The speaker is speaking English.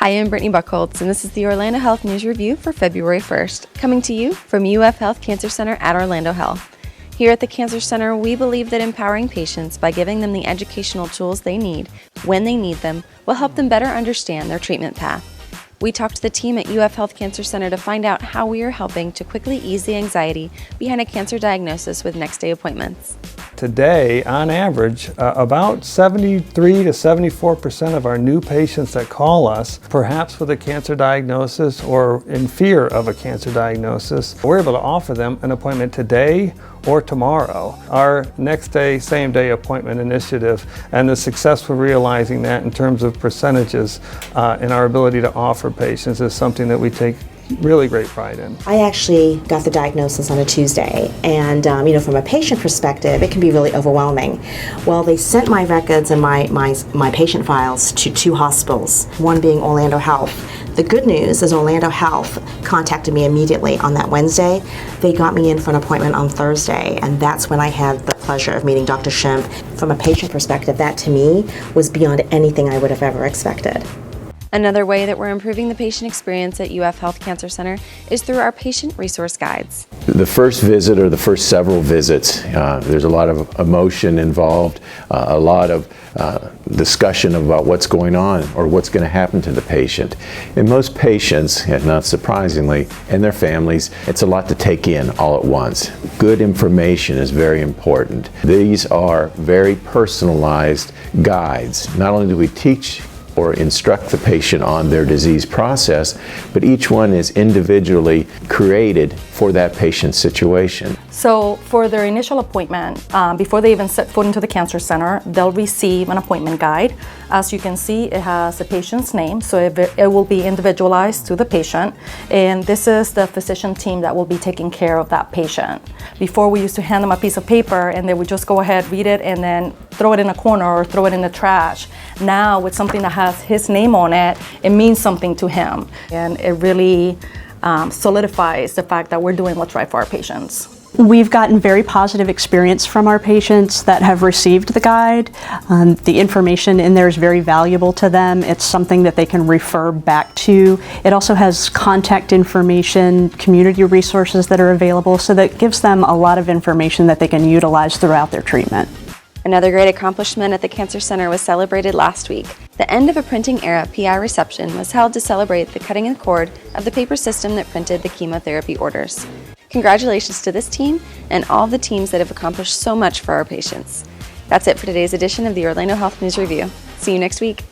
Hi, I'm Brittany Buchholz, and this is the Orlando Health News Review for February 1st, coming to you from UF Health Cancer Center at Orlando Health. Here at the Cancer Center, we believe that empowering patients by giving them the educational tools they need when they need them will help them better understand their treatment path. We talked to the team at UF Health Cancer Center to find out how we are helping to quickly ease the anxiety behind a cancer diagnosis with next-day appointments. Today, on average, about 73 to 74% of our new patients that call us, perhaps with a cancer diagnosis or in fear of a cancer diagnosis, we're able to offer them an appointment today or tomorrow. Our next day, same day appointment initiative and the success of realizing that in terms of percentages in our ability to offer patients is something that we take really great pride in. I actually got the diagnosis on a Tuesday, and from a patient perspective, it can be really overwhelming. Well, they sent my records and my patient files to two hospitals, one being Orlando Health. The good news is Orlando Health contacted me immediately on that Wednesday. They got me in for an appointment on Thursday, and that's when I had the pleasure of meeting Dr. Schimpf. From a patient perspective, that to me was beyond anything I would have ever expected. Another way that we're improving the patient experience at UF Health Cancer Center is through our patient resource guides. The first visit or the first several visits, there's a lot of emotion involved, a lot of discussion about what's going on or what's going to happen to the patient. And most patients, and not surprisingly, and their families, it's a lot to take in all at once. Good information is very important. These are very personalized guides. Not only do we teach or instruct the patient on their disease process, but each one is individually created for that patient's situation. So for their initial appointment, before they even set foot into the cancer center, they'll receive an appointment guide. As you can see, it has the patient's name, so it will be individualized to the patient. And this is the physician team that will be taking care of that patient. Before, we used to hand them a piece of paper and they would just go ahead, read it, and then throw it in a corner or throw it in the trash. Now, with something that has his name on it, it means something to him. And it really solidifies the fact that we're doing what's right for our patients. We've gotten very positive experience from our patients that have received the guide. The information in there is very valuable to them. It's something that they can refer back to. It also has contact information, community resources that are available, so that gives them a lot of information that they can utilize throughout their treatment. Another great accomplishment at the Cancer Center was celebrated last week. The end of a printing era PI reception was held to celebrate the cutting of the cord of the paper system that printed the chemotherapy orders. Congratulations to this team and all the teams that have accomplished so much for our patients. That's it for today's edition of the Orlando Health News Review. See you next week.